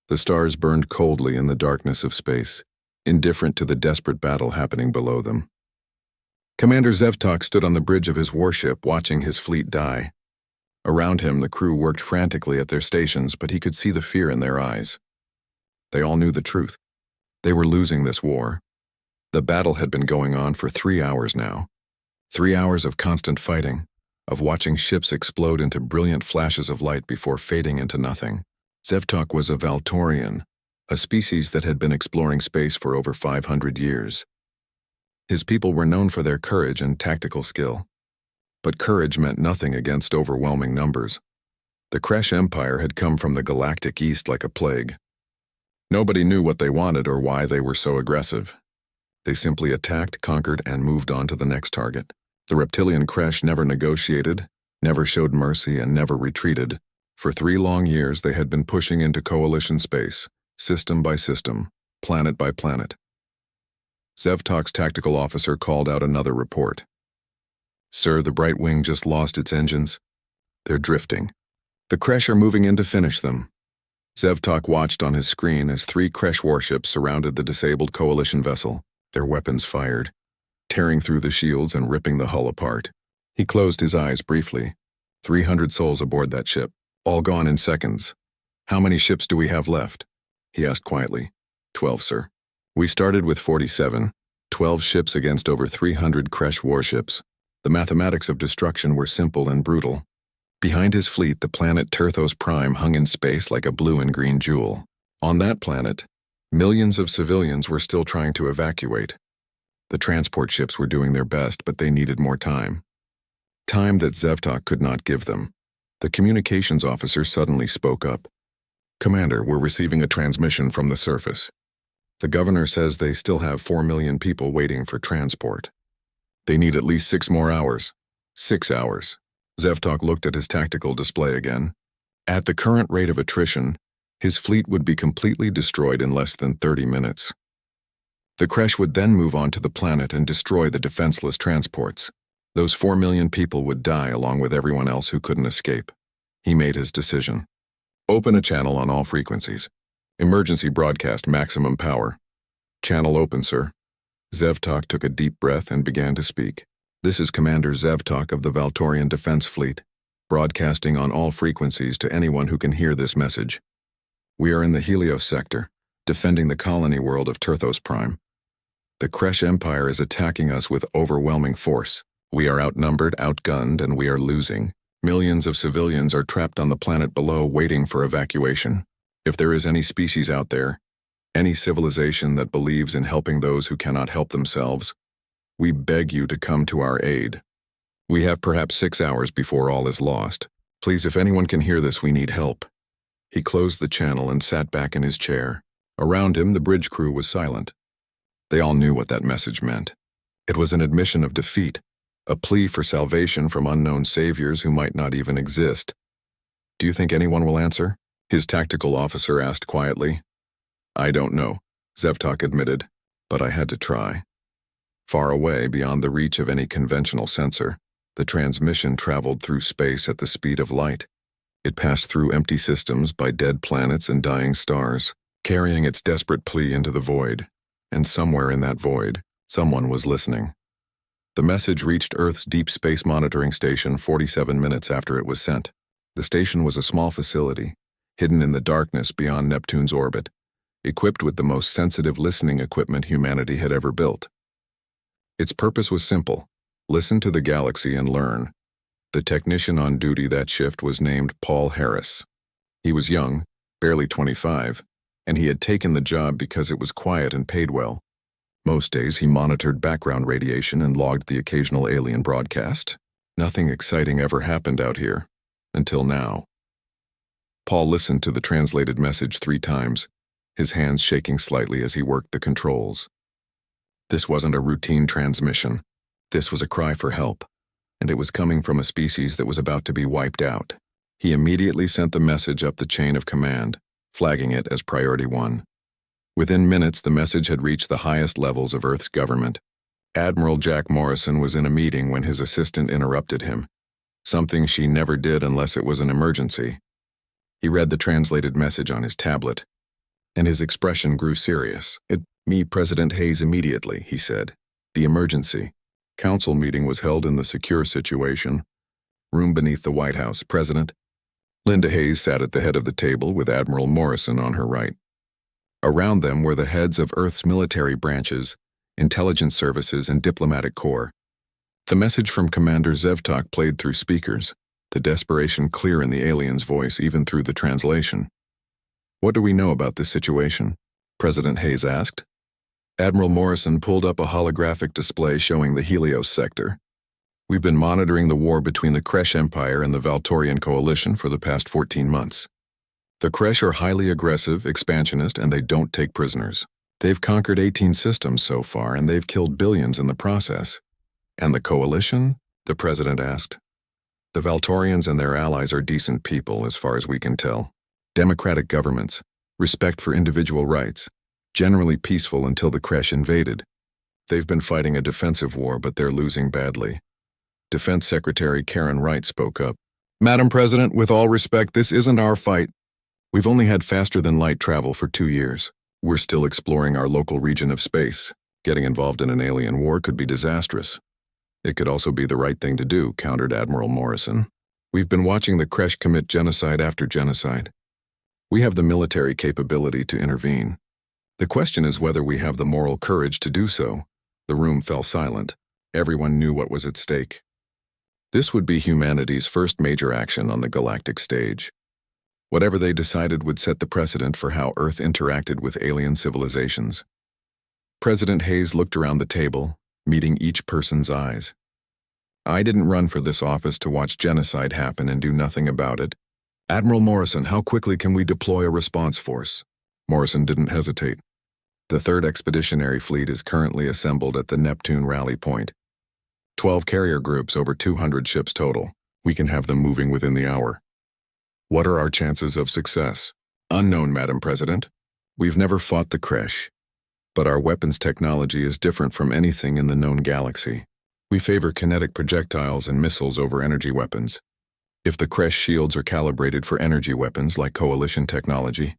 The stars burned coldly in the darkness of space, indifferent to the desperate battle happening below them. Commander Zevtok stood on the bridge of his warship watching his fleet die. Around him, the crew worked frantically at their stations, but he could see the fear in their eyes. They all knew the truth. They were losing this war. The battle had been going on for 3 hours now. 3 hours of constant fighting, of watching ships explode into brilliant flashes of light before fading into nothing. Zevtok was a Valtorian, a species that had been exploring space for over 500 years. His people were known for their courage and tactical skill. But courage meant nothing against overwhelming numbers. The Kresh Empire had come from the Galactic East like a plague. Nobody knew what they wanted or why they were so aggressive. They simply attacked, conquered, and moved on to the next target. The reptilian Kresh never negotiated, never showed mercy, and never retreated. For 3 long years they had been pushing into coalition space, system by system, planet by planet. Zevtok's tactical officer called out another report. "Sir, the Bright Wing just lost its engines. They're drifting. The Kresh are moving in to finish them." Zevtok watched on his screen as 3 Kresh warships surrounded the disabled coalition vessel, their weapons fired, tearing through the shields and ripping the hull apart. He closed his eyes briefly. 300 souls aboard that ship, all gone in seconds. "How many ships do we have left?" he asked quietly. 12, sir. "We started with 47, 12 ships against over 300 Kresh warships. The mathematics of destruction were simple and brutal. Behind his fleet, the planet Terthos Prime hung in space like a blue and green jewel. On that planet, millions of civilians were still trying to evacuate. The transport ships were doing their best, but they needed more time. Time that Zevtok could not give them. The communications officer suddenly spoke up. "Commander, we're receiving a transmission from the surface. The governor says they still have 4 million people waiting for transport. They need at least 6 more hours. 6 hours. Zevtok looked at his tactical display again. At the current rate of attrition, his fleet would be completely destroyed in less than 30 minutes. The Kresh would then move on to the planet and destroy the defenseless transports. Those 4 million people would die along with everyone else who couldn't escape. He made his decision. "Open a channel on all frequencies. Emergency broadcast maximum power." "Channel open, sir." Zevtok took a deep breath and began to speak. "This is Commander Zevtok of the Valtorian Defense Fleet, broadcasting on all frequencies to anyone who can hear this message. We are in the Helios sector, defending the colony world of Terthos Prime. The Kresh Empire is attacking us with overwhelming force. We are outnumbered, outgunned, and we are losing. Millions of civilians are trapped on the planet below waiting for evacuation. If there is any species out there, any civilization that believes in helping those who cannot help themselves, we beg you to come to our aid. We have perhaps 6 hours before all is lost. Please, if anyone can hear this, we need help." He closed the channel and sat back in his chair. Around him, the bridge crew was silent. They all knew what that message meant. It was an admission of defeat, a plea for salvation from unknown saviors who might not even exist. "Do you think anyone will answer?" his tactical officer asked quietly. "I don't know," Zevtok admitted, "but I had to try." Far away, beyond the reach of any conventional sensor, the transmission traveled through space at the speed of light. It passed through empty systems by dead planets and dying stars, carrying its desperate plea into the void. And somewhere in that void, someone was listening. The message reached Earth's Deep Space Monitoring Station 47 minutes after it was sent. The station was a small facility, hidden in the darkness beyond Neptune's orbit, equipped with the most sensitive listening equipment humanity had ever built. Its purpose was simple: listen to the galaxy and learn. The technician on duty that shift was named Paul Harris. He was young, barely 25, and he had taken the job because it was quiet and paid well. Most days he monitored background radiation and logged the occasional alien broadcast. Nothing exciting ever happened out here, until now. Paul listened to the translated message 3 times, his hands shaking slightly as he worked the controls. This wasn't a routine transmission. This was a cry for help, and it was coming from a species that was about to be wiped out. He immediately sent the message up the chain of command, flagging it as Priority 1. Within minutes, the message had reached the highest levels of Earth's government. Admiral Jack Morrison was in a meeting when his assistant interrupted him, something she never did unless it was an emergency. He read the translated message on his tablet. and his expression grew serious. Me, President Hayes, immediately, he said. The emergency. Council meeting was held in the secure situation. Room beneath the White House. President. Linda Hayes sat at the head of the table with Admiral Morrison on her right. Around them were the heads of Earth's military branches, intelligence services, and diplomatic corps. The message from Commander Zevtok played through speakers, the desperation clear in the alien's voice even through the translation. What do we know about this situation? President Hayes asked. Admiral Morrison pulled up a holographic display showing the Helios sector. We've been monitoring the war between the Kresh Empire and the Valtorian Coalition for the past 14 months. The Kresh are highly aggressive, expansionist, and they don't take prisoners. They've conquered 18 systems so far, and they've killed billions in the process. And the Coalition? The President asked. The Valtorians and their allies are decent people, as far as we can tell. Democratic governments, respect for individual rights, generally peaceful until the Kresh invaded. They've been fighting a defensive war, but they're losing badly. Defense Secretary Karen Wright spoke up. Madam President, with all respect, this isn't our fight. We've only had faster-than-light travel for 2 years. We're still exploring our local region of space. Getting involved in an alien war could be disastrous. It could also be the right thing to do, countered Admiral Morrison. We've been watching the Kresh commit genocide after genocide. We have the military capability to intervene. The question is whether we have the moral courage to do so. The room fell silent. Everyone knew what was at stake. This would be humanity's first major action on the galactic stage. Whatever they decided would set the precedent for how Earth interacted with alien civilizations. President Hayes looked around the table, meeting each person's eyes. I didn't run for this office to watch genocide happen and do nothing about it. Admiral Morrison, how quickly can we deploy a response force? Morrison didn't hesitate. The 3rd Expeditionary Fleet is currently assembled at the Neptune rally point. 12 carrier groups, over 200 ships total. We can have them moving within the hour. What are our chances of success? Unknown, Madam President. We've never fought the Kresh. But our weapons technology is different from anything in the known galaxy. We favor kinetic projectiles and missiles over energy weapons. If the Kresh shields are calibrated for energy weapons like Coalition technology,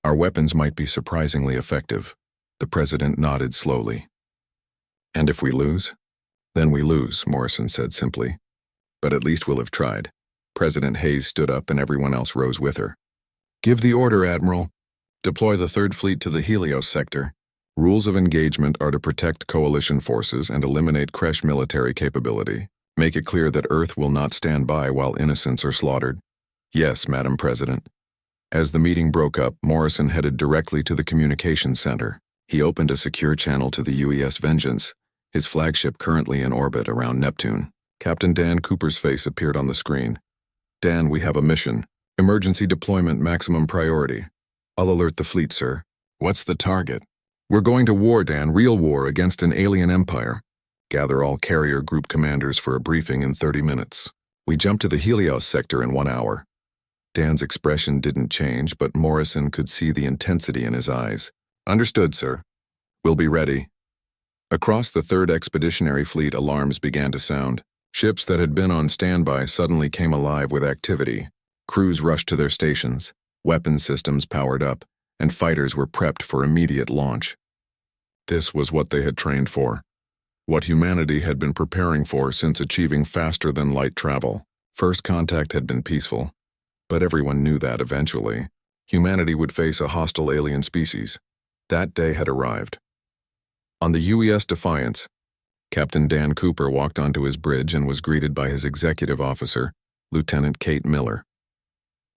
our weapons might be surprisingly effective. The President nodded slowly. And if we lose? Then we lose, Morrison said simply. But at least we'll have tried. President Hayes stood up and everyone else rose with her. Give the order, Admiral. Deploy the 3rd Fleet to the Helios sector. Rules of engagement are to protect Coalition forces and eliminate Kresh military capability. Make it clear that Earth will not stand by while innocents are slaughtered. Yes, Madam President. As the meeting broke up, Morrison headed directly to the communications center. He opened a secure channel to the UES Vengeance, his flagship currently in orbit around Neptune. Captain Dan Cooper's face appeared on the screen. Dan, we have a mission. Emergency deployment, maximum priority. I'll alert the fleet, sir. What's the target? We're going to war, Dan, real war against an alien empire. Gather all carrier group commanders for a briefing in 30 minutes. We jump to the Helios sector in 1 hour. Dan's expression didn't change, but Morrison could see the intensity in his eyes. Understood, sir. We'll be ready. Across the 3rd Expeditionary Fleet, alarms began to sound. Ships that had been on standby suddenly came alive with activity. Crews rushed to their stations, weapon systems powered up, and fighters were prepped for immediate launch. This was what they had trained for. What humanity had been preparing for since achieving faster-than-light travel. First contact had been peaceful, but everyone knew that eventually, humanity would face a hostile alien species. That day had arrived. On the UES Defiance, Captain Dan Cooper walked onto his bridge and was greeted by his executive officer, Lieutenant Kate Miller.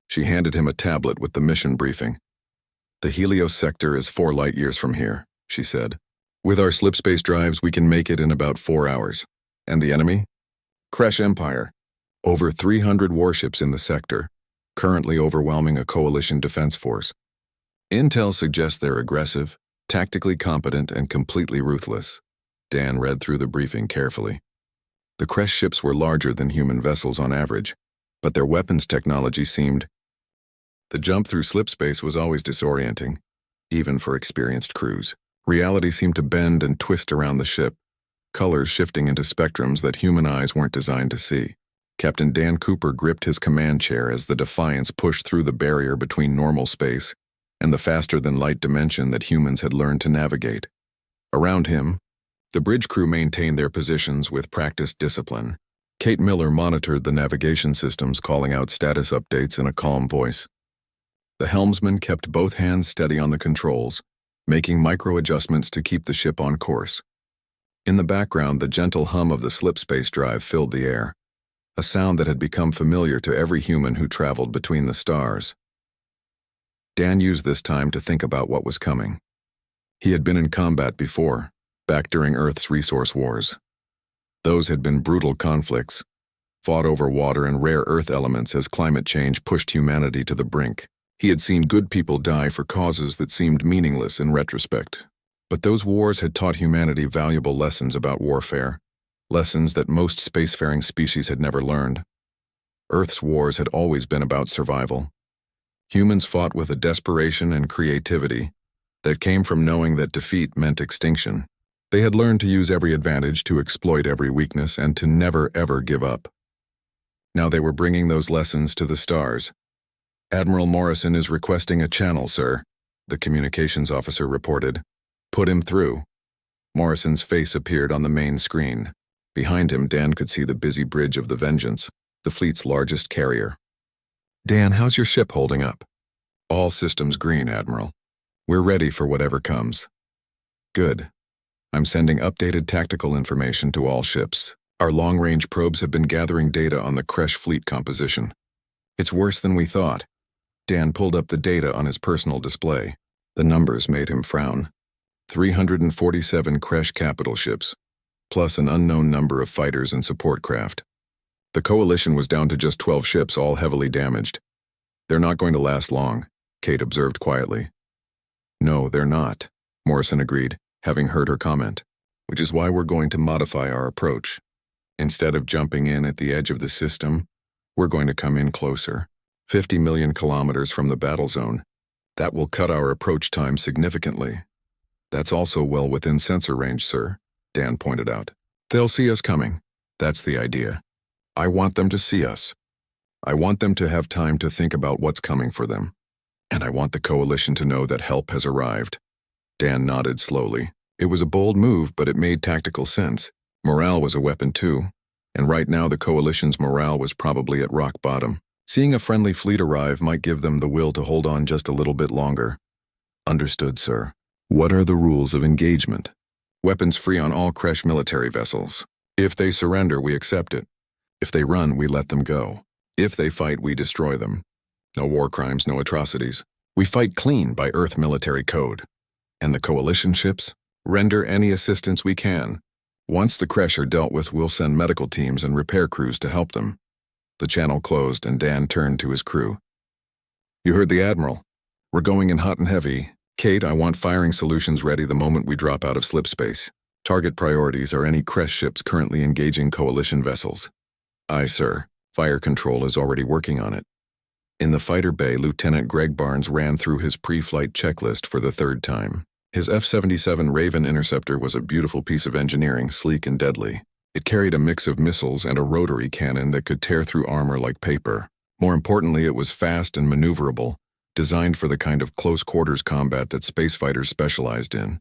She handed him a tablet with the mission briefing. The Helios sector is 4 light-years from here, she said. With our slipspace drives, we can make it in about 4 hours. And the enemy? Kresh Empire. Over 300 warships in the sector, currently overwhelming a coalition defense force. Intel suggests they're aggressive, tactically competent, and completely ruthless. Dan read through the briefing carefully. The Kresh ships were larger than human vessels on average, but their weapons technology seemed... The jump through slipspace was always disorienting, even for experienced crews. Reality seemed to bend and twist around the ship, colors shifting into spectrums that human eyes weren't designed to see. Captain Dan Cooper gripped his command chair as the Defiance pushed through the barrier between normal space and the faster-than-light dimension that humans had learned to navigate. Around him, the bridge crew maintained their positions with practiced discipline. Kate Miller monitored the navigation systems, calling out status updates in a calm voice. The helmsman kept both hands steady on the controls, making micro-adjustments to keep the ship on course. In the background, the gentle hum of the slipspace drive filled the air, a sound that had become familiar to every human who traveled between the stars. Dan used this time to think about what was coming. He had been in combat before, back during Earth's resource wars. Those had been brutal conflicts, fought over water and rare Earth elements as climate change pushed humanity to the brink. He had seen good people die for causes that seemed meaningless in retrospect. But those wars had taught humanity valuable lessons about warfare, lessons that most spacefaring species had never learned. Earth's wars had always been about survival. Humans fought with a desperation and creativity that came from knowing that defeat meant extinction. They had learned to use every advantage, to exploit every weakness, and to never ever give up. Now they were bringing those lessons to the stars. "Admiral Morrison is requesting a channel, sir," the communications officer reported. "Put him through." Morrison's face appeared on the main screen. Behind him, Dan could see the busy bridge of the Vengeance, the fleet's largest carrier. "Dan, how's your ship holding up?" "All systems green, Admiral. We're ready for whatever comes." "Good. I'm sending updated tactical information to all ships. Our long-range probes have been gathering data on the Kresh fleet composition. It's worse than we thought." Dan pulled up the data on his personal display. The numbers made him frown. 347 Kresh capital ships, plus an unknown number of fighters and support craft. The coalition was down to just 12 ships, all heavily damaged. "They're not going to last long," Kate observed quietly. "No, they're not," Morrison agreed, having heard her comment, "which is why we're going to modify our approach. Instead of jumping in at the edge of the system, we're going to come in closer, 50 million kilometers from the battle zone. That will cut our approach time significantly." "That's also well within sensor range, sir," Dan pointed out. "They'll see us coming. That's the idea. I want them to see us. I want them to have time to think about what's coming for them. And I want the coalition to know that help has arrived." Dan nodded slowly. It was a bold move, but it made tactical sense. Morale was a weapon too, and right now the coalition's morale was probably at rock bottom. Seeing a friendly fleet arrive might give them the will to hold on just a little bit longer. "Understood, sir. What are the rules of engagement?" "Weapons free on all Kresh military vessels. If they surrender, we accept it. If they run, we let them go. If they fight, we destroy them. No war crimes, no atrocities. We fight clean by Earth military code. And the coalition ships? Render any assistance we can. Once the Kresh are dealt with, we'll send medical teams and repair crews to help them." The channel closed and Dan turned to his crew. "You heard the Admiral. We're going in hot and heavy. Kate, I want firing solutions ready the moment we drop out of slipspace. Target priorities are any Kresh ships currently engaging coalition vessels." "Aye, sir. Fire control is already working on it." In the fighter bay, Lieutenant Greg Barnes ran through his pre-flight checklist for the third time. His F-77 Raven interceptor was a beautiful piece of engineering, sleek and deadly. It carried a mix of missiles and a rotary cannon that could tear through armor like paper. More importantly, it was fast and maneuverable, designed for the kind of close-quarters combat that space fighters specialized in.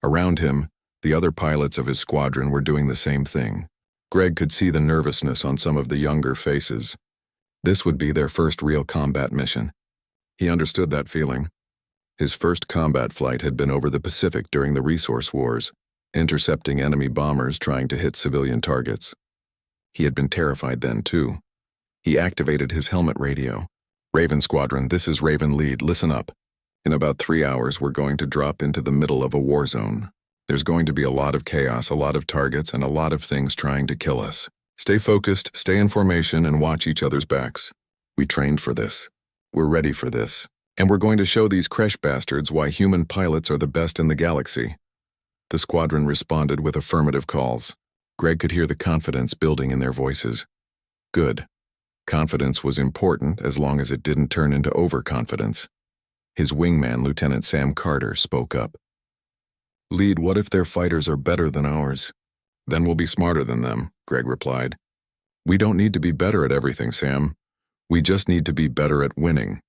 Around him, the other pilots of his squadron were doing the same thing. Greg could see the nervousness on some of the younger faces. This would be their first real combat mission. He understood that feeling. His first combat flight had been over the Pacific during the resource wars, intercepting enemy bombers trying to hit civilian targets. He had been terrified then, too. He activated his helmet radio. "Raven Squadron, this is Raven Lead, listen up. In about 3 hours, we're going to drop into the middle of a war zone. There's going to be a lot of chaos, a lot of targets, and a lot of things trying to kill us. Stay focused, stay in formation, and watch each other's backs. We trained for this. We're ready for this. And we're going to show these Kresh bastards why human pilots are the best in the galaxy." The squadron responded with affirmative calls. Greg could hear the confidence building in their voices. Good. Confidence was important as long as it didn't turn into overconfidence. His wingman, Lieutenant Sam Carter, spoke up. "Lead, what if their fighters are better than ours?" "Then we'll be smarter than them," Greg replied. "We don't need to be better at everything, Sam. We just need to be better at winning."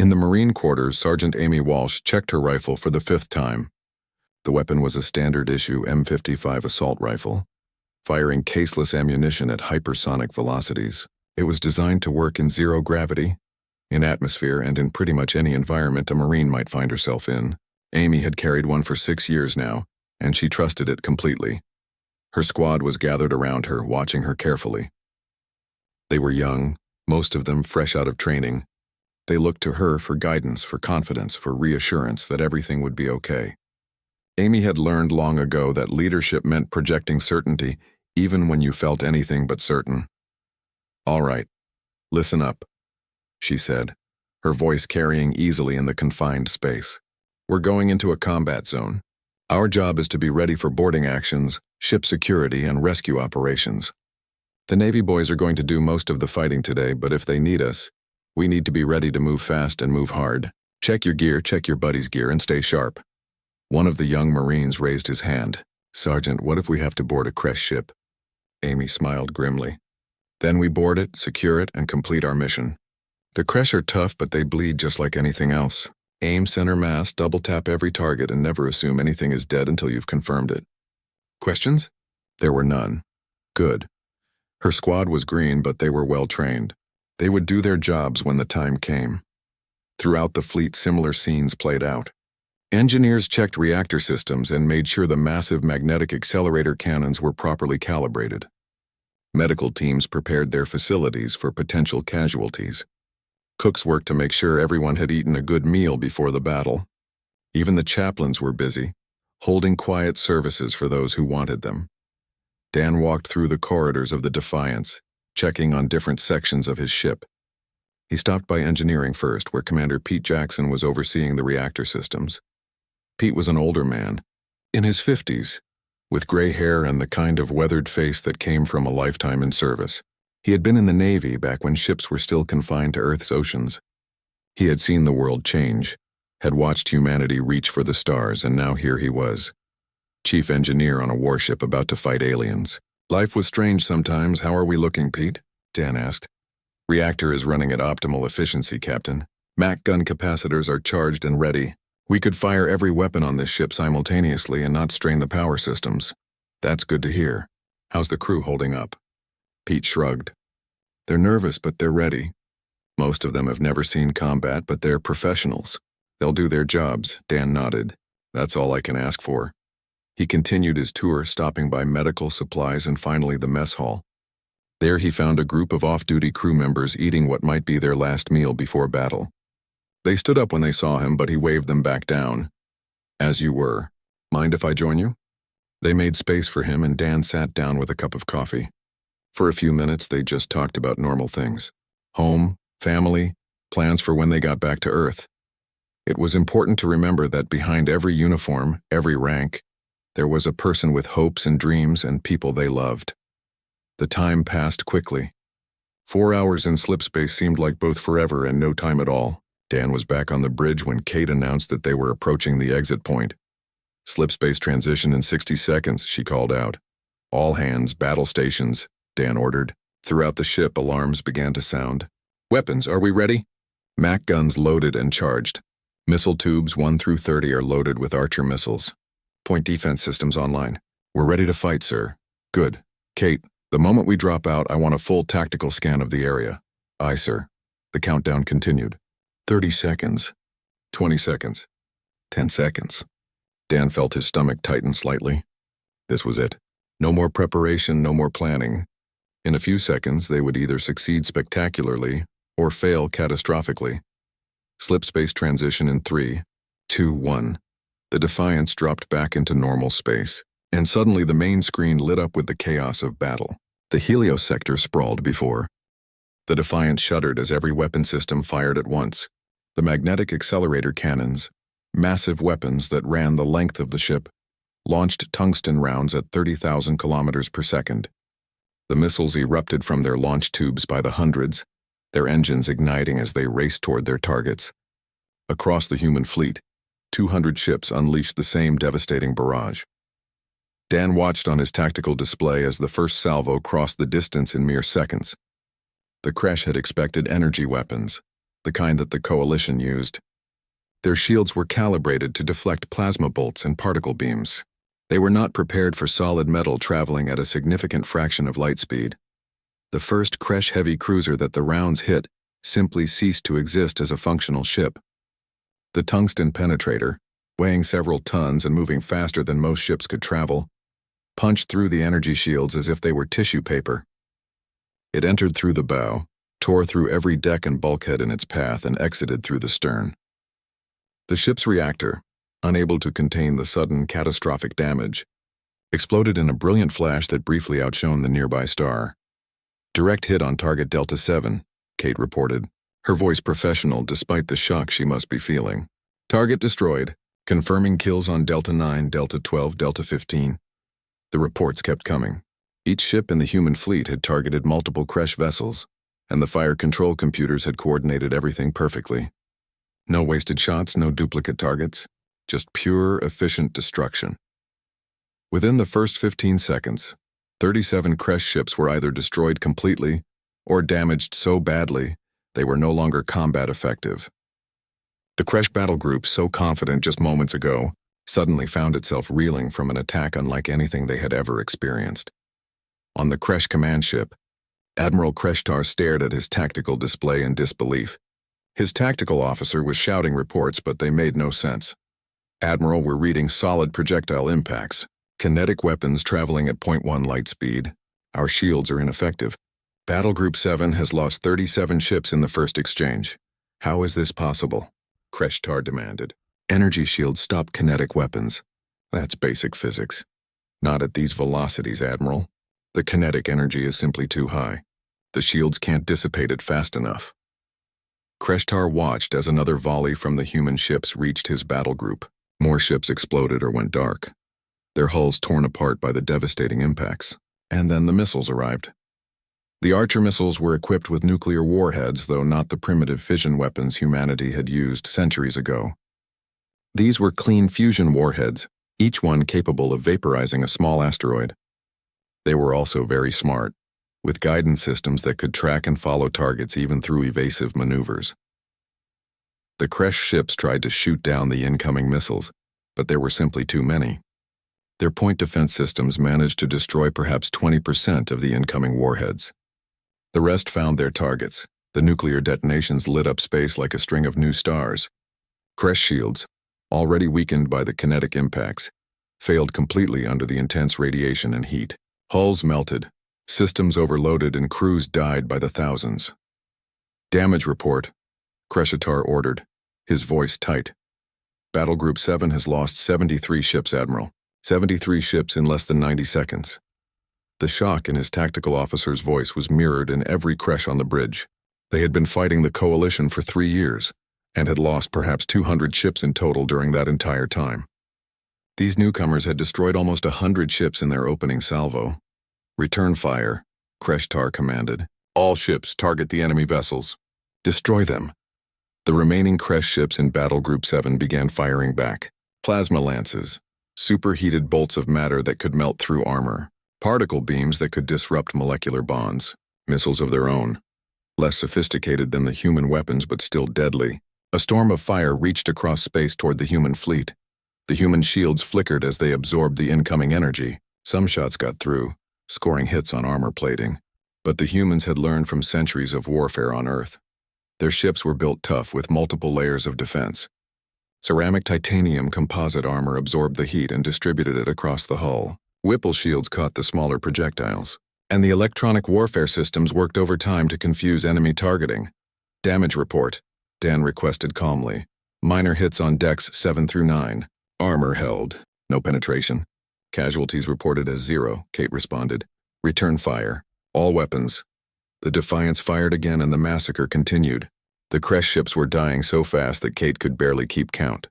In the Marine quarters, Sergeant Amy Walsh checked her rifle for the 5th time. The weapon was a standard-issue M55 assault rifle, firing caseless ammunition at hypersonic velocities. It was designed to work in zero gravity, in atmosphere, and in pretty much any environment a Marine might find herself in. Amy had carried one for 6 years now, and she trusted it completely. Her squad was gathered around her, watching her carefully. They were young, most of them fresh out of training. They looked to her for guidance, for confidence, for reassurance that everything would be okay. Amy had learned long ago that leadership meant projecting certainty, even when you felt anything but certain. "All right, listen up," she said, her voice carrying easily in the confined space. "We're going into a combat zone. Our job is to be ready for boarding actions, ship security, and rescue operations. The Navy boys are going to do most of the fighting today, but if they need us, we need to be ready to move fast and move hard. Check your gear, check your buddy's gear, and stay sharp." One of the young Marines raised his hand. "Sergeant, what if we have to board a Kresh ship?" Amy smiled grimly. "Then we board it, secure it, and complete our mission. The Kresh are tough, but they bleed just like anything else. Aim center mass, double tap every target, and never assume anything is dead until you've confirmed it." Questions? There were none. Good. Her squad was green, but they were well trained. They would do their jobs when the time came. Throughout the fleet, similar scenes played out. Engineers checked reactor systems and made sure the massive magnetic accelerator cannons were properly calibrated. Medical teams prepared their facilities for potential casualties. Cooks worked to make sure everyone had eaten a good meal before the battle. Even the chaplains were busy, holding quiet services for those who wanted them. Dan walked through the corridors of the Defiance, checking on different sections of his ship. He stopped by engineering first, where Commander Pete Jackson was overseeing the reactor systems. Pete was an older man, in his 50s, with gray hair and the kind of weathered face that came from a lifetime in service. He had been in the Navy back when ships were still confined to Earth's oceans. He had seen the world change, had watched humanity reach for the stars, and now here he was, chief engineer on a warship about to fight aliens. "Life was strange sometimes. How are we looking, Pete?" Dan asked. "Reactor is running at optimal efficiency, Captain. Mac gun capacitors are charged and ready. We could fire every weapon on this ship simultaneously and not strain the power systems." "That's good to hear. How's the crew holding up?" Pete shrugged. "They're nervous, but they're ready. Most of them have never seen combat, but they're professionals. They'll do their jobs." Dan nodded. "That's all I can ask for." He continued his tour, stopping by medical supplies and finally the mess hall. There he found a group of off-duty crew members eating what might be their last meal before battle. They stood up when they saw him, but he waved them back down. "As you were. Mind if I join you?" They made space for him, and Dan sat down with a cup of coffee. For a few minutes, they just talked about normal things. Home, family, plans for when they got back to Earth. It was important to remember that behind every uniform, every rank, there was a person with hopes and dreams and people they loved. The time passed quickly. 4 hours in slipspace seemed like both forever and no time at all. Dan was back on the bridge when Kate announced that they were approaching the exit point. "Slipspace transition in 60 seconds, she called out. "All hands, battle stations," Dan ordered. Throughout the ship, alarms began to sound. "Weapons, are we ready?" Mac guns loaded and charged. Missile tubes 1 through 30 are loaded with Archer missiles. Point defense systems online. "We're ready to fight, sir." "Good. Kate, the moment we drop out, I want a full tactical scan of the area." "Aye, sir." The countdown continued. 30 seconds. 20 seconds. 10 seconds. Dan felt his stomach tighten slightly. This was it. No more preparation, no more planning. In a few seconds, they would either succeed spectacularly or fail catastrophically. Slipspace transition in 3, 2, 1. The Defiance dropped back into normal space, and suddenly the main screen lit up with the chaos of battle. The Helios sector sprawled before. The Defiance shuddered as every weapon system fired at once. The magnetic accelerator cannons, massive weapons that ran the length of the ship, launched tungsten rounds at 30,000 kilometers per second. The missiles erupted from their launch tubes by the hundreds, their engines igniting as they raced toward their targets. Across the human fleet, 200 ships unleashed the same devastating barrage. Dan watched on his tactical display as the first salvo crossed the distance in mere seconds. The Kresh had expected energy weapons, the kind that the Coalition used. Their shields were calibrated to deflect plasma bolts and particle beams. They were not prepared for solid metal traveling at a significant fraction of light speed. The first Kresh heavy cruiser that the rounds hit simply ceased to exist as a functional ship. The tungsten penetrator, weighing several tons and moving faster than most ships could travel, punched through the energy shields as if they were tissue paper. It entered through the bow, tore through every deck and bulkhead in its path, and exited through the stern. The ship's reactor, unable to contain the sudden catastrophic damage, exploded in a brilliant flash that briefly outshone the nearby star. "Direct hit on target Delta 7, Kate reported, her voice professional despite the shock she must be feeling. "Target destroyed, confirming kills on Delta 9, Delta 12, Delta 15. The reports kept coming. Each ship in the human fleet had targeted multiple Kresh vessels, and the fire control computers had coordinated everything perfectly. No wasted shots, no duplicate targets, just pure, efficient destruction. Within the first 15 seconds, 37 Kresh ships were either destroyed completely or damaged so badly they were no longer combat effective. The Kresh battle group, so confident just moments ago, suddenly found itself reeling from an attack unlike anything they had ever experienced. On the Kresh command ship, Admiral Kreshtar stared at his tactical display in disbelief. His tactical officer was shouting reports, but they made no sense. Admiral, we're reading solid projectile impacts. Kinetic weapons traveling at 0.1 light speed. Our shields are ineffective. Battle Group 7 has lost 37 ships in the first exchange. How is this possible? Kreshtar demanded. Energy shields stop kinetic weapons. That's basic physics. Not at these velocities, Admiral. The kinetic energy is simply too high. The shields can't dissipate it fast enough. Kreshtar watched as another volley from the human ships reached his battle group. More ships exploded or went dark, their hulls torn apart by the devastating impacts. And then the missiles arrived. The Archer missiles were equipped with nuclear warheads, though not the primitive fission weapons humanity had used centuries ago. These were clean fusion warheads, each one capable of vaporizing a small asteroid. They were also very smart, with guidance systems that could track and follow targets even through evasive maneuvers. The Kresh ships tried to shoot down the incoming missiles, but there were simply too many. Their point defense systems managed to destroy perhaps 20% of the incoming warheads. The rest found their targets. The nuclear detonations lit up space like a string of new stars. Kresh shields, already weakened by the kinetic impacts, failed completely under the intense radiation and heat. Hulls melted, systems overloaded, and crews died by the thousands. "Damage report," Kreshtar ordered, his voice tight. "Battle Group 7 has lost 73 ships, Admiral. 73 ships in less than 90 seconds. The shock in his tactical officer's voice was mirrored in every Kresh on the bridge. They had been fighting the Coalition for 3 years, and had lost perhaps 200 ships in total during that entire time. These newcomers had destroyed almost 100 ships in their opening salvo. "Return fire," Kreshtar commanded. "All ships target the enemy vessels. Destroy them." The remaining Kresh ships in Battle Group 7 began firing back. Plasma lances, superheated bolts of matter that could melt through armor, particle beams that could disrupt molecular bonds, missiles of their own, less sophisticated than the human weapons but still deadly. A storm of fire reached across space toward the human fleet. The human shields flickered as they absorbed the incoming energy. Some shots got through, scoring hits on armor plating. But the humans had learned from centuries of warfare on Earth. Their ships were built tough with multiple layers of defense. Ceramic titanium composite armor absorbed the heat and distributed it across the hull. Whipple shields caught the smaller projectiles. And the electronic warfare systems worked overtime to confuse enemy targeting. "Damage report," Dan requested calmly. "Minor hits on decks 7 through 9. Armor held. No penetration. Casualties reported as 0, Kate responded. "Return fire. All weapons." The Defiance fired again and the massacre continued. The Kresh ships were dying so fast that Kate could barely keep count.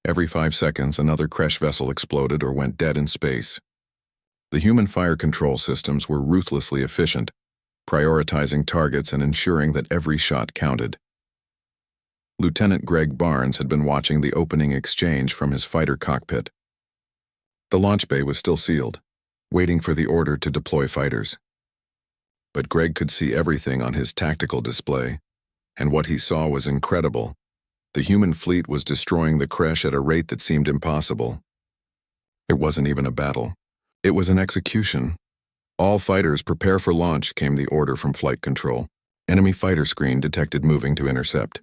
Every 5 seconds, another Kresh vessel exploded or went dead in space. The human fire control systems were ruthlessly efficient, prioritizing targets and ensuring that every shot counted. Lieutenant Greg Barnes had been watching the opening exchange from his fighter cockpit. The launch bay was still sealed, waiting for the order to deploy fighters. But Greg could see everything on his tactical display, And what he saw was incredible. The human fleet was destroying the Kresh at a rate that seemed impossible. It wasn't even a battle. It was an execution. All fighters prepare for launch, came the order from flight control. Enemy fighter screen detected moving to intercept.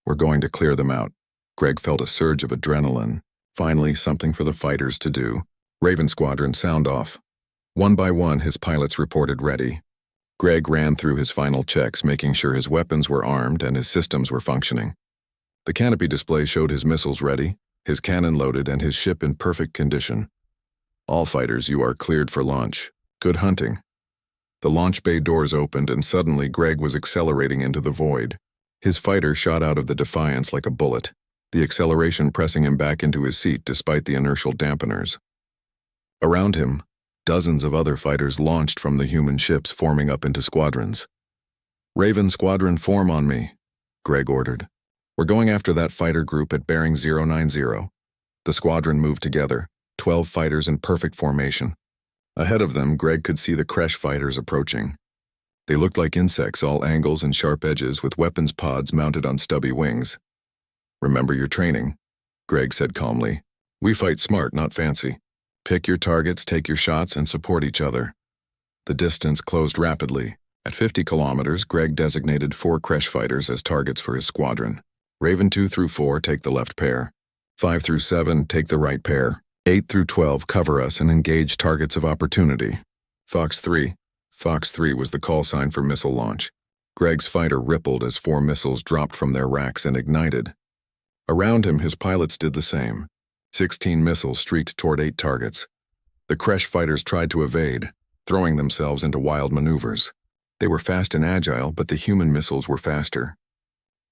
We're going to clear them out. Greg felt a surge of adrenaline. Finally, something for the fighters to do. Raven Squadron sound off. One by one, his pilots reported ready. Greg ran through his final checks, making sure his weapons were armed and his systems were functioning. The canopy display showed his missiles ready, his cannon loaded, and his ship in perfect condition. All fighters, you are cleared for launch. Good hunting. The launch bay doors opened, and suddenly Greg was accelerating into the void. His fighter shot out of the Defiance like a bullet, the acceleration pressing him back into his seat despite the inertial dampeners. Around him, dozens of other fighters launched from the human ships, forming up into squadrons. Raven Squadron, form on me, Greg ordered. We're going after that fighter group at bearing 090. The squadron moved together, 12 fighters in perfect formation. Ahead of them, Greg could see the Kresh fighters approaching. They looked like insects, all angles and sharp edges, with weapons pods mounted on stubby wings. Remember your training, Greg said calmly. We fight smart, not fancy. Pick your targets, take your shots, and support each other. The distance closed rapidly. At 50 kilometers, Greg designated 4 Kresh fighters as targets for his squadron. Raven 2 through 4, take the left pair. 5 through 7, take the right pair. 8 through 12, cover us and engage targets of opportunity. Fox 3 was the call sign for missile launch. Greg's fighter rippled as 4 missiles dropped from their racks and ignited. Around him, his pilots did the same. 16 missiles streaked toward 8 targets. The Kresh fighters tried to evade, throwing themselves into wild maneuvers. They were fast and agile, but the human missiles were faster.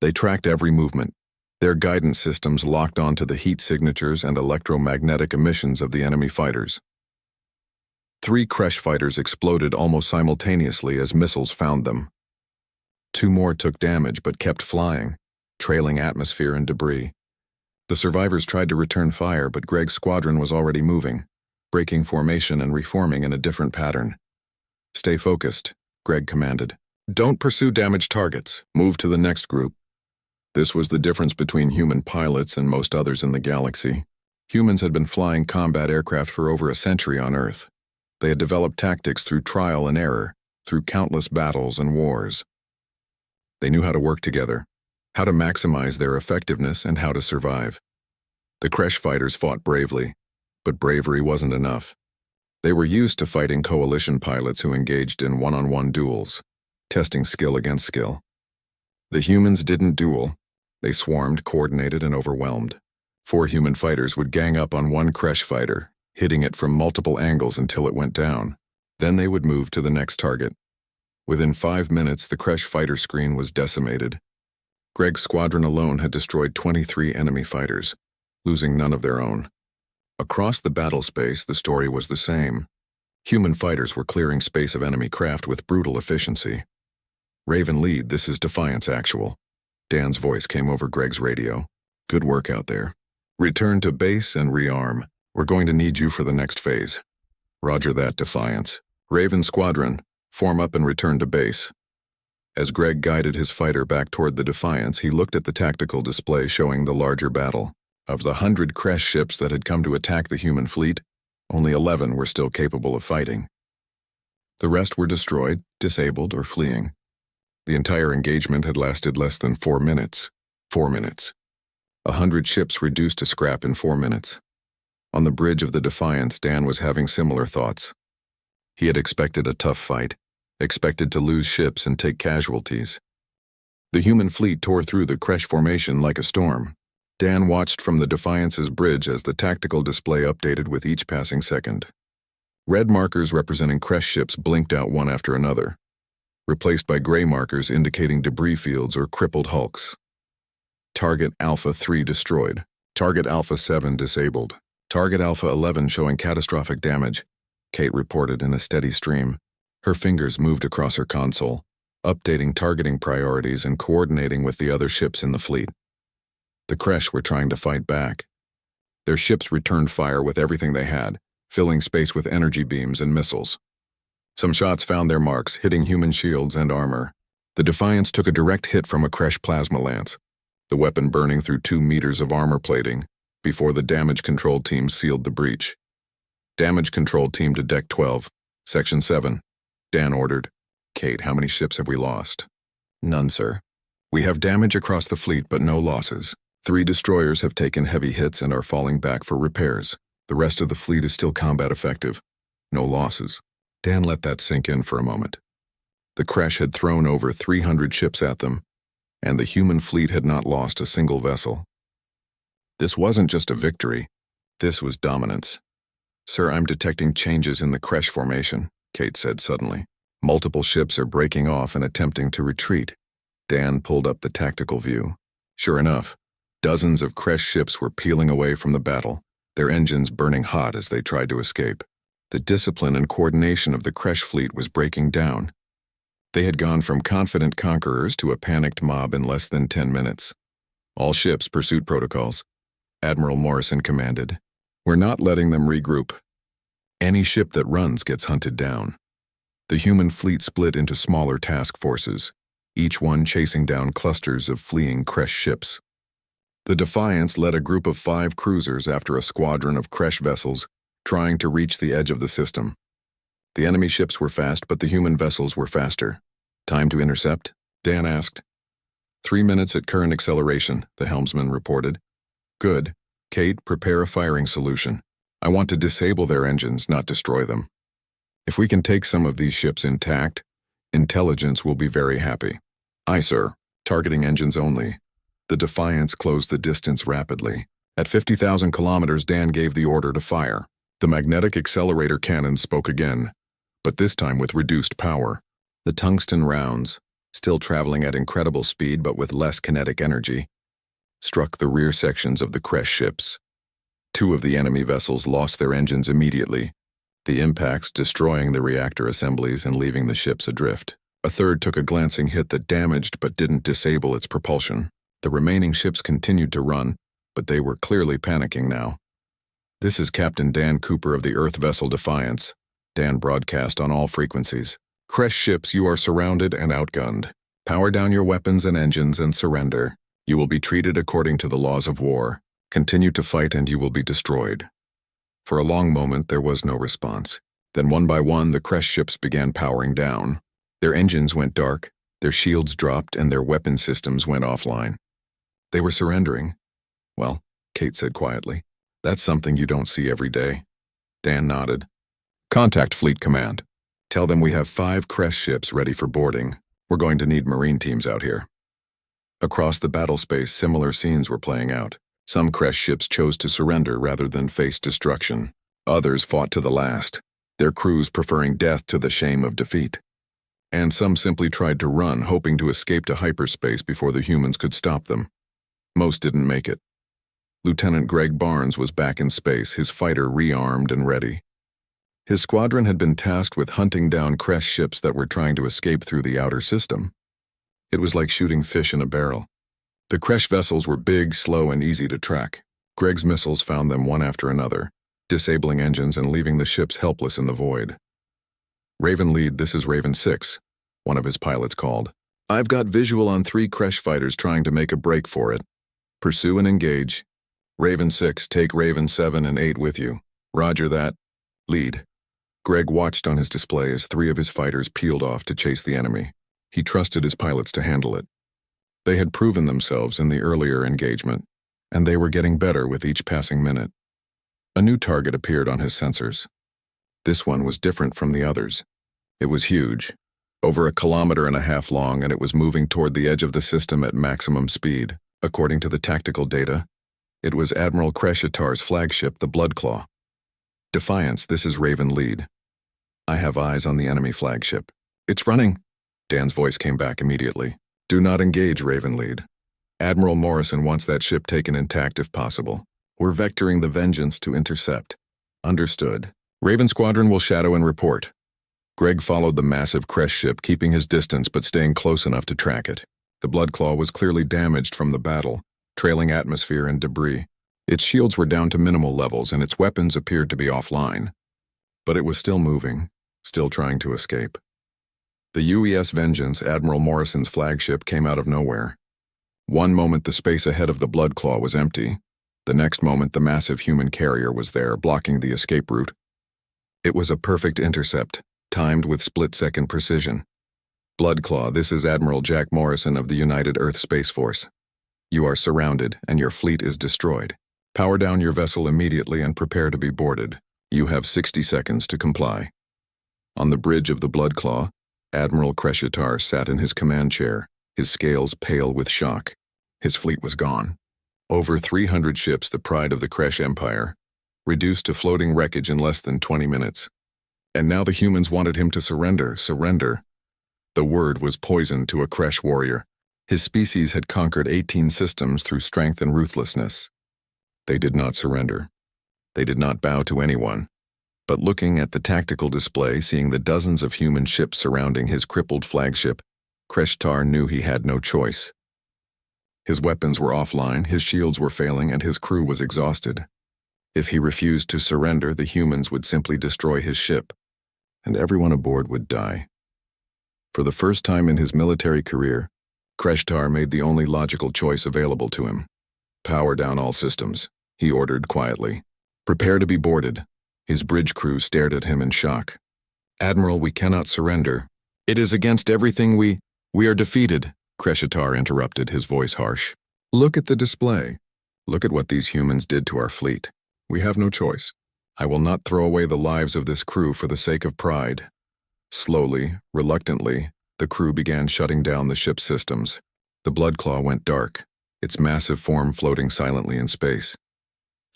They tracked every movement. Their guidance systems locked onto the heat signatures and electromagnetic emissions of the enemy fighters. 3 Kresh fighters exploded almost simultaneously as missiles found them. 2 more took damage but kept flying, trailing atmosphere and debris. The survivors tried to return fire, but Greg's squadron was already moving, breaking formation and reforming in a different pattern. Stay focused, Greg commanded. Don't pursue damaged targets. Move to the next group. This was the difference between human pilots and most others in the galaxy. Humans had been flying combat aircraft for over a century on Earth. They had developed tactics through trial and error, through countless battles and wars. They knew how to work together, how to maximize their effectiveness, and how to survive. The Kresh fighters fought bravely, but bravery wasn't enough. They were used to fighting coalition pilots who engaged in one-on-one duels, testing skill against skill. The humans didn't duel. They swarmed, coordinated, and overwhelmed. 4 human fighters would gang up on 1 Kresh fighter, hitting it from multiple angles until it went down. Then they would move to the next target. Within 5 minutes, the Kresh fighter screen was decimated. Greg's squadron alone had destroyed 23 enemy fighters, losing none of their own. Across the battle space, the story was the same. Human fighters were clearing space of enemy craft with brutal efficiency. Raven lead, this is Defiance Actual. Dan's voice came over Greg's radio. Good work out there. Return to base and rearm. We're going to need you for the next phase. Roger that, Defiance. Raven Squadron, form up and return to base. As Greg guided his fighter back toward the Defiance, he looked at the tactical display showing the larger battle. Of the 100 Kresh ships that had come to attack the human fleet, only 11 were still capable of fighting. The rest were destroyed, disabled, or fleeing. The entire engagement had lasted less than 4 minutes. 4 minutes. 100 ships reduced to scrap in 4 minutes. On the bridge of the Defiance, Dan was having similar thoughts. He had expected a tough fight, expected to lose ships and take casualties. The human fleet tore through the Kresh formation like a storm. Dan watched from the Defiance's bridge as the tactical display updated with each passing second. Red markers representing Kresh ships blinked out one after another, replaced by gray markers indicating debris fields or crippled hulks. Target Alpha 3 destroyed. Target Alpha 7 disabled. Target Alpha 11 showing catastrophic damage, Kate reported in a steady stream. Her fingers moved across her console, updating targeting priorities and coordinating with the other ships in the fleet. The Kresh were trying to fight back. Their ships returned fire with everything they had, filling space with energy beams and missiles. Some shots found their marks, hitting human shields and armor. The Defiance took a direct hit from a Kresh plasma lance, the weapon burning through 2 meters of armor plating before the damage control team sealed the breach. Damage control team to Deck 12, Section 7. Dan ordered. Kate, how many ships have we lost? None, sir. We have damage across the fleet, but no losses. 3 destroyers have taken heavy hits and are falling back for repairs. The rest of the fleet is still combat effective. No losses. Dan let that sink in for a moment. The Kresh had thrown over 300 ships at them, and the human fleet had not lost a single vessel. This wasn't just a victory. This was dominance. Sir, I'm detecting changes in the Kresh formation, Kate said suddenly. Multiple ships are breaking off and attempting to retreat. Dan pulled up the tactical view. Sure enough, dozens of Kresh ships were peeling away from the battle, their engines burning hot as they tried to escape. The discipline and coordination of the Kresh fleet was breaking down. They had gone from confident conquerors to a panicked mob in less than 10 minutes. All ships, pursuit protocols. Admiral Morrison commanded. We're not letting them regroup. Any ship that runs gets hunted down. The human fleet split into smaller task forces, each one chasing down clusters of fleeing Kresh ships. The Defiance led a group of 5 cruisers after a squadron of Kresh vessels trying to reach the edge of the system. The enemy ships were fast, but the human vessels were faster. Time to intercept? Dan asked. 3 minutes at current acceleration, the helmsman reported. Good. Kate, prepare a firing solution. I want to disable their engines, not destroy them. If we can take some of these ships intact, intelligence will be very happy. Aye, sir. Targeting engines only. The Defiance closed the distance rapidly. At 50,000 kilometers, Dan gave the order to fire. The magnetic accelerator cannon spoke again, but this time with reduced power. The tungsten rounds, still traveling at incredible speed but with less kinetic energy, struck the rear sections of the Kresh ships. 2 of the enemy vessels lost their engines immediately, the impacts destroying the reactor assemblies and leaving the ships adrift. A third took a glancing hit that damaged but didn't disable its propulsion. The remaining ships continued to run, but they were clearly panicking now. This is Captain Dan Cooper of the Earth vessel Defiance. Dan broadcast on all frequencies. Kresh ships, you are surrounded and outgunned. Power down your weapons and engines and surrender. You will be treated according to the laws of war. Continue to fight and you will be destroyed. For a long moment there was no response. Then one by one the Kresh ships began powering down. Their engines went dark, their shields dropped, and their weapon systems went offline. They were surrendering. Well, Kate said quietly, that's something you don't see every day. Dan nodded. Contact Fleet Command. Tell them we have 5 Kresh ships ready for boarding. We're going to need Marine teams out here. Across the battle space, similar scenes were playing out. Some Kresh ships chose to surrender rather than face destruction. Others fought to the last, their crews preferring death to the shame of defeat. And some simply tried to run, hoping to escape to hyperspace before the humans could stop them. Most didn't make it. Lieutenant Greg Barnes was back in space, his fighter rearmed and ready. His squadron had been tasked with hunting down Kresh ships that were trying to escape through the outer system. It was like shooting fish in a barrel. The Kresh vessels were big, slow, and easy to track. Greg's missiles found them one after another, disabling engines and leaving the ships helpless in the void. Raven Lead, this is Raven 6, one of his pilots called. I've got visual on 3 Kresh fighters trying to make a break for it. Pursue and engage. Raven 6, take Raven 7 and 8 with you. Roger that. Lead. Greg watched on his display as 3 of his fighters peeled off to chase the enemy. He trusted his pilots to handle it. They had proven themselves in the earlier engagement, and they were getting better with each passing minute. A new target appeared on his sensors. This one was different from the others. It was huge, over 1.5 kilometers long, and it was moving toward the edge of the system at maximum speed. According to the tactical data, it was Admiral Kresh flagship, the Bloodclaw. Defiance, this is Raven Lead. I have eyes on the enemy flagship. It's running. Dan's voice came back immediately. Do not engage, Raven Lead. Admiral Morrison wants that ship taken intact if possible. We're vectoring the Vengeance to intercept. Understood. Raven Squadron will shadow and report. Greg followed the massive Kresh ship, keeping his distance but staying close enough to track it. The Bloodclaw was clearly damaged from the battle, trailing atmosphere and debris. Its shields were down to minimal levels and its weapons appeared to be offline. But it was still moving, still trying to escape. The UES Vengeance, Admiral Morrison's flagship, came out of nowhere. One moment the space ahead of the Bloodclaw was empty. The next moment the massive human carrier was there, blocking the escape route. It was a perfect intercept, timed with split-second precision. Bloodclaw, this is Admiral Jack Morrison of the United Earth Space Force. You are surrounded, and your fleet is destroyed. Power down your vessel immediately and prepare to be boarded. You have 60 seconds to comply. On the bridge of the Bloodclaw, Admiral Kresh sat in his command chair, his scales pale with shock. His fleet was gone. Over 300 ships, the pride of the Kresh Empire, reduced to floating wreckage in less than 20 minutes. And now the humans wanted him to surrender. The word was poison to a Kresh warrior. His species had conquered 18 systems through strength and ruthlessness. They did not surrender. They did not bow to anyone. But looking at the tactical display, seeing the dozens of human ships surrounding his crippled flagship, Kresh knew he had no choice. His weapons were offline, his shields were failing, and his crew was exhausted. If he refused to surrender, the humans would simply destroy his ship, and everyone aboard would die. For the first time in his military career, Kresh made the only logical choice available to him. Power down all systems, he ordered quietly. Prepare to be boarded. His bridge crew stared at him in shock. Admiral, we cannot surrender. It is against everything we are defeated, Kresh interrupted, his voice harsh. Look at the display. Look at what these humans did to our fleet. We have no choice. I will not throw away the lives of this crew for the sake of pride. Slowly, reluctantly, the crew began shutting down the ship's systems. The Bloodclaw went dark, its massive form floating silently in space.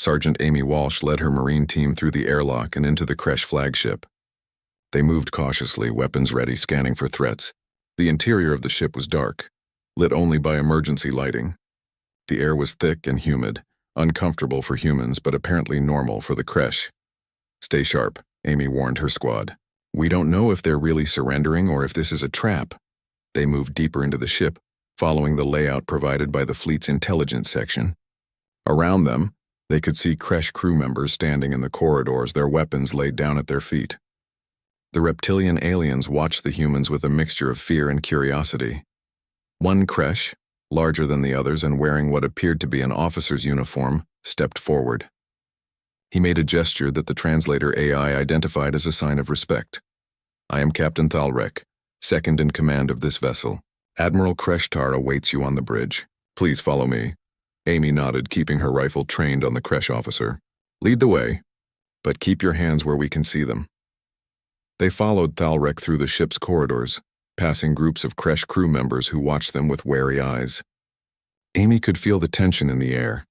Sergeant Amy Walsh led her Marine team through the airlock and into the Kresh flagship. They moved cautiously, weapons ready, scanning for threats. The interior of the ship was dark, lit only by emergency lighting. The air was thick and humid, uncomfortable for humans but apparently normal for the Kresh. Stay sharp, Amy warned her squad. We don't know if they're really surrendering or if this is a trap. They moved deeper into the ship, following the layout provided by the fleet's intelligence section. Around them, they could see Kresh crew members standing in the corridors, their weapons laid down at their feet. The reptilian aliens watched the humans with a mixture of fear and curiosity. One Kresh, larger than the others and wearing what appeared to be an officer's uniform, stepped forward. He made a gesture that the translator AI identified as a sign of respect. I am Captain Thalrek, second in command of this vessel. Admiral Kresh awaits you on the bridge. Please follow me. Amy nodded, keeping her rifle trained on the Kresh officer. Lead the way, but keep your hands where we can see them. They followed Thalrek through the ship's corridors, passing groups of Kresh crew members who watched them with wary eyes. Amy could feel the tension in the air.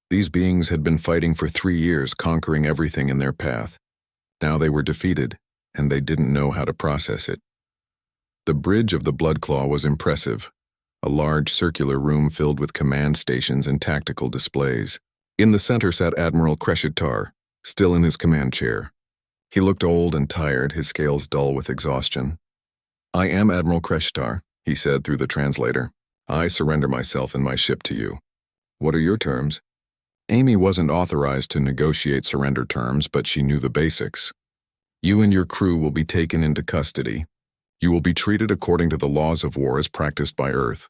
These beings had been fighting for 3 years, conquering everything in their path. Now they were defeated, and they didn't know how to process it. The bridge of the Bloodclaw was impressive, a large circular room filled with command stations and tactical displays. In the center sat Admiral Kresh, still in his command chair. He looked old and tired, his scales dull with exhaustion. I am Admiral Kresh, he said through the translator. I surrender myself and my ship to you. What are your terms? Amy wasn't authorized to negotiate surrender terms, but she knew the basics. You and your crew will be taken into custody. You will be treated according to the laws of war as practiced by Earth.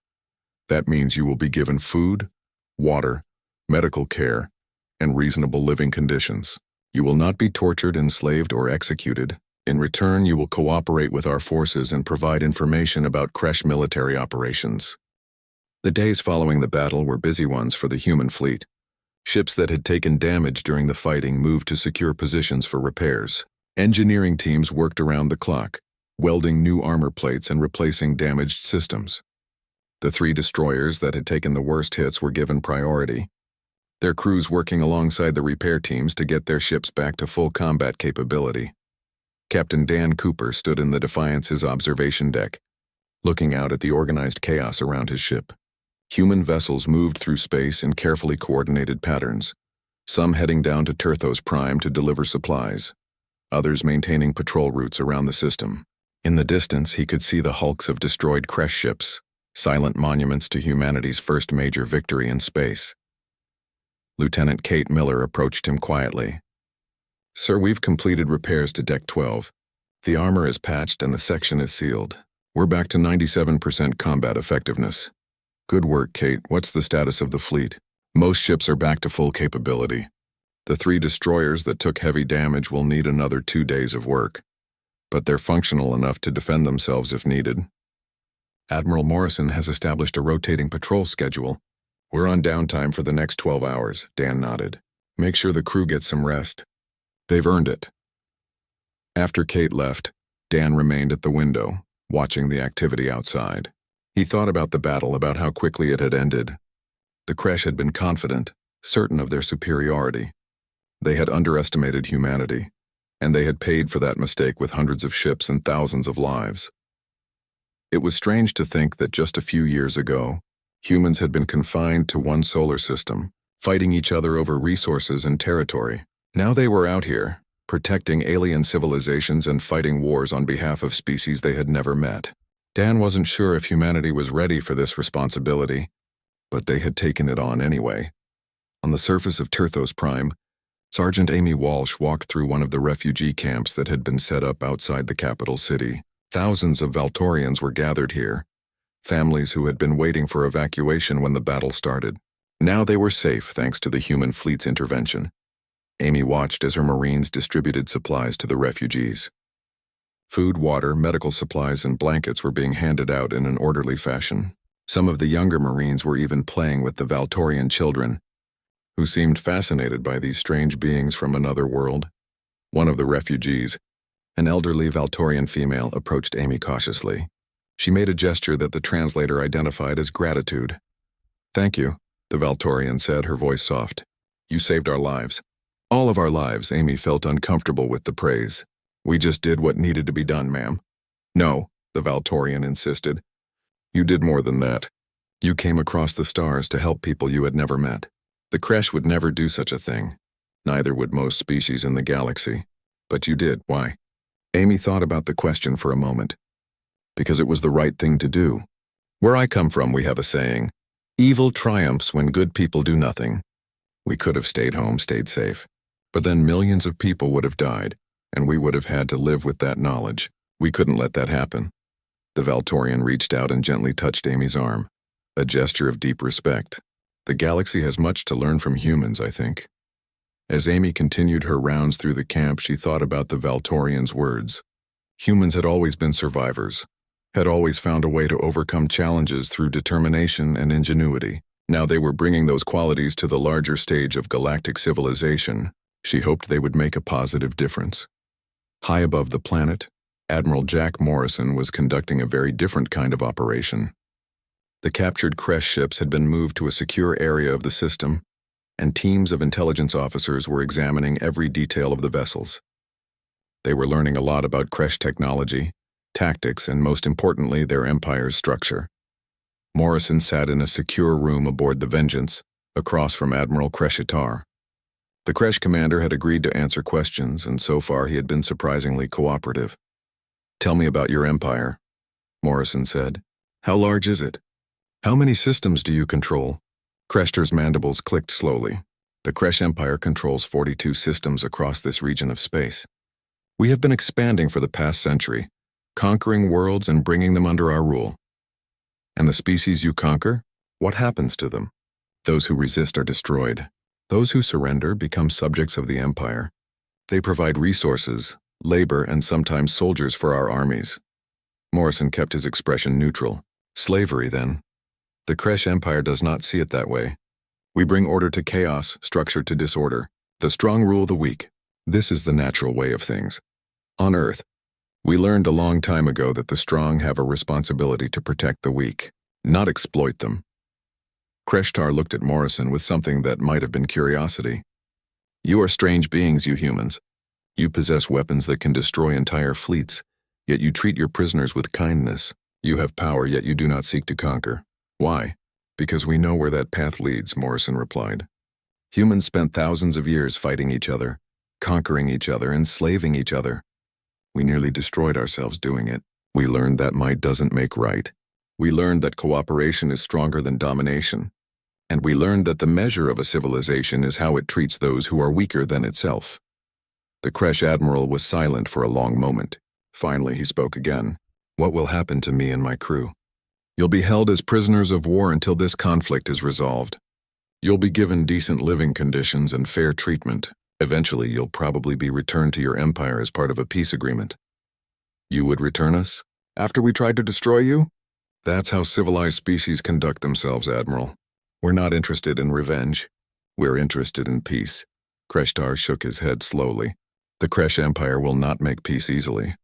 That means you will be given food, water, medical care, and reasonable living conditions. You will not be tortured, enslaved, or executed. In return, you will cooperate with our forces and provide information about Kresh military operations. The days following the battle were busy ones for the human fleet. Ships that had taken damage during the fighting moved to secure positions for repairs. Engineering teams worked around the clock, welding new armor plates and replacing damaged systems. The 3 destroyers that had taken the worst hits were given priority, their crews working alongside the repair teams to get their ships back to full combat capability. Captain Dan Cooper stood in the Defiance's observation deck, looking out at the organized chaos around his ship. Human vessels moved through space in carefully coordinated patterns, some heading down to Turthos Prime to deliver supplies, others maintaining patrol routes around the system. In the distance, he could see the hulks of destroyed Kresh ships, silent monuments to humanity's first major victory in space. Lieutenant Kate Miller approached him quietly. Sir, we've completed repairs to Deck 12. The armor is patched and the section is sealed. We're back to 97% combat effectiveness. Good work, Kate. What's the status of the fleet? Most ships are back to full capability. The 3 destroyers that took heavy damage will need another 2 days of work, but they're functional enough to defend themselves if needed. Admiral Morrison has established a rotating patrol schedule. We're on downtime for the next 12 hours, Dan nodded. Make sure the crew gets some rest. They've earned it. After Kate left, Dan remained at the window, watching the activity outside. He thought about the battle, about how quickly it had ended. The Kresh had been confident, certain of their superiority. They had underestimated humanity, and they had paid for that mistake with hundreds of ships and thousands of lives. It was strange to think that just a few years ago, humans had been confined to one solar system, fighting each other over resources and territory. Now they were out here, protecting alien civilizations and fighting wars on behalf of species they had never met. Dan wasn't sure if humanity was ready for this responsibility, but they had taken it on anyway. On the surface of Terthos Prime, Sergeant Amy Walsh walked through one of the refugee camps that had been set up outside the capital city. Thousands of Valtorians were gathered here, families who had been waiting for evacuation when the battle started. Now they were safe thanks to the human fleet's intervention. Amy watched as her Marines distributed supplies to the refugees. Food, water, medical supplies, and blankets were being handed out in an orderly fashion. Some of the younger Marines were even playing with the Valtorian children, who seemed fascinated by these strange beings from another world. One of the refugees, an elderly Valtorian female, approached Amy cautiously. She made a gesture that the translator identified as gratitude. "Thank you," the Valtorian said, her voice soft. "You saved our lives." "All of our lives." Amy felt uncomfortable with the praise. "We just did what needed to be done, ma'am." "No," the Valtorian insisted. "You did more than that. You came across the stars to help people you had never met. The Kresh would never do such a thing. Neither would most species in the galaxy. But you did. Why?" Amy thought about the question for a moment. "Because it was the right thing to do. Where I come from, we have a saying, 'Evil triumphs when good people do nothing.' We could have stayed home, stayed safe. But then millions of people would have died, and we would have had to live with that knowledge. We couldn't let that happen." The Valtorian reached out and gently touched Amy's arm, a gesture of deep respect. "The galaxy has much to learn from humans, I think." As Amy continued her rounds through the camp, she thought about the Valtorian's words. Humans had always been survivors, had always found a way to overcome challenges through determination and ingenuity. Now they were bringing those qualities to the larger stage of galactic civilization. She hoped they would make a positive difference. High above the planet, Admiral Jack Morrison was conducting a very different kind of operation. The captured Kresh ships had been moved to a secure area of the system, and teams of intelligence officers were examining every detail of the vessels. They were learning a lot about Kresh technology, tactics, and most importantly, their empire's structure. Morrison sat in a secure room aboard the Vengeance, across from Admiral Kreshitar. The Kresh commander had agreed to answer questions, and so far he had been surprisingly cooperative. "Tell me about your empire," Morrison said. "How large is it? How many systems do you control?" Kreshtar's mandibles clicked slowly. "The Kresh Empire controls 42 systems across this region of space. We have been expanding for the past century, conquering worlds and bringing them under our rule." "And the species you conquer? What happens to them?" "Those who resist are destroyed. Those who surrender become subjects of the Empire. They provide resources, labor, and sometimes soldiers for our armies." Morrison kept his expression neutral. "Slavery, then?" "The Kresh Empire does not see it that way. We bring order to chaos, structure to disorder. The strong rule the weak. This is the natural way of things. On Earth, we learned a long time ago that the strong have a responsibility to protect the weak, not exploit them." Kreshtar looked at Morrison with something that might have been curiosity. "You are strange beings, you humans. You possess weapons that can destroy entire fleets, yet you treat your prisoners with kindness. You have power, yet you do not seek to conquer. Why?" "Because we know where that path leads," Morrison replied. "Humans spent thousands of years fighting each other, conquering each other, enslaving each other. We nearly destroyed ourselves doing it. We learned that might doesn't make right. We learned that cooperation is stronger than domination. And we learned that the measure of a civilization is how it treats those who are weaker than itself." The Kresh admiral was silent for a long moment. Finally, he spoke again. What will happen to me and my crew? You'll be held as prisoners of war until this conflict is resolved. You'll be given decent living conditions and fair treatment. Eventually, you'll probably be returned to your empire as part of a peace agreement. You would return us? After we tried to destroy you? That's how civilized species conduct themselves, Admiral. We're not interested in revenge. We're interested in peace. Kresh shook his head slowly. The Kresh Empire will not make peace easily.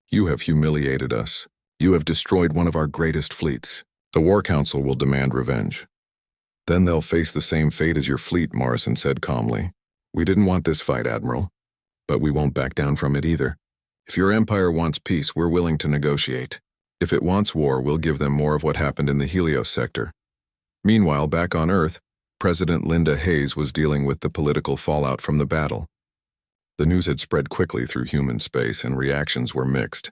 You have humiliated us. You have destroyed one of our greatest fleets. The War Council will demand revenge. Then they'll face the same fate as your fleet, Morrison said calmly. We didn't want this fight, Admiral, but we won't back down from it either. If your empire wants peace, we're willing to negotiate. If it wants war, we'll give them more of what happened in the Helios sector. Meanwhile, back on Earth, President Linda Hayes was dealing with the political fallout from the battle. The news had spread quickly through human space, and reactions were mixed.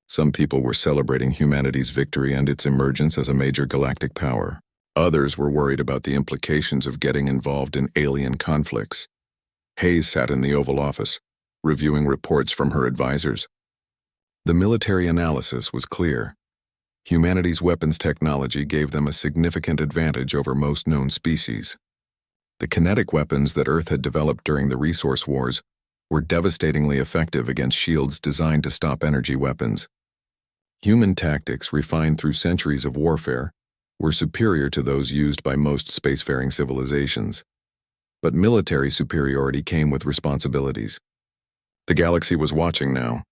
Some people were celebrating humanity's victory and its emergence as a major galactic power. Others were worried about the implications of getting involved in alien conflicts. Hayes sat in the Oval Office, reviewing reports from her advisors. The military analysis was clear. Humanity's weapons technology gave them a significant advantage over most known species. The kinetic weapons that Earth had developed during the resource wars were devastatingly effective against shields designed to stop energy weapons. Human tactics, refined through centuries of warfare, were superior to those used by most spacefaring civilizations. But military superiority came with responsibilities. The galaxy was watching now,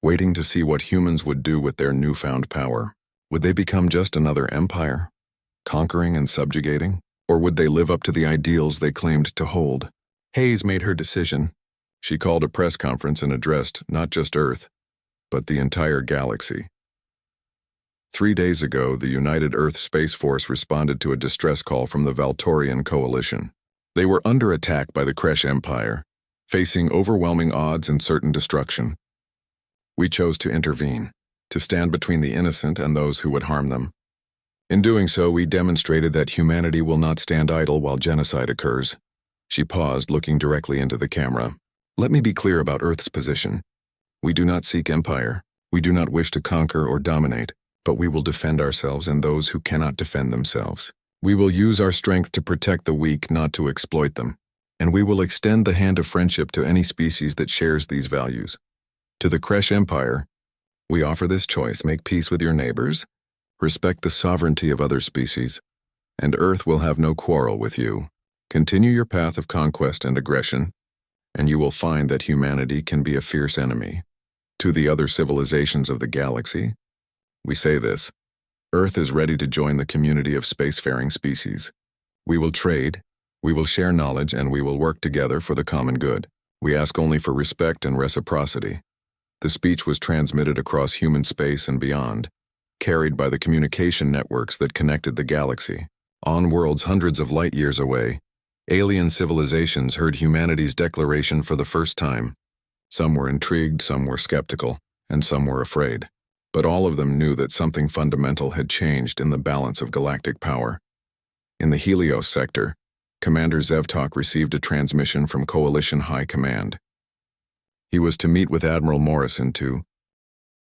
waiting to see what humans would do with their newfound power. Would they become just another empire, conquering and subjugating? Or would they live up to the ideals they claimed to hold? Hayes made her decision. She called a press conference and addressed not just Earth, but the entire galaxy. 3 days ago, the United Earth Space Force responded to a distress call from the Valtorian Coalition. They were under attack by the Kresh Empire, facing overwhelming odds and certain destruction. We chose to intervene, to stand between the innocent and those who would harm them. In doing so, we demonstrated that humanity will not stand idle while genocide occurs. She paused, looking directly into the camera. Let me be clear about Earth's position. We do not seek empire. We do not wish to conquer or dominate, but we will defend ourselves and those who cannot defend themselves. We will use our strength to protect the weak, not to exploit them. And we will extend the hand of friendship to any species that shares these values. To the Kresh Empire, we offer this choice: make peace with your neighbors, respect the sovereignty of other species, and Earth will have no quarrel with you. Continue your path of conquest and aggression, and you will find that humanity can be a fierce enemy. To the other civilizations of the galaxy, we say this: Earth is ready to join the community of spacefaring species. We will trade, we will share knowledge, and we will work together for the common good. We ask only for respect and reciprocity. The speech was transmitted across human space and beyond, carried by the communication networks that connected the galaxy. On worlds hundreds of light years away, alien civilizations heard humanity's declaration for the first time. Some were intrigued, some were skeptical, and some were afraid. But all of them knew that something fundamental had changed in the balance of galactic power. In the Helios sector, Commander Zevtok received a transmission from Coalition High Command. He was to meet with Admiral Morrison to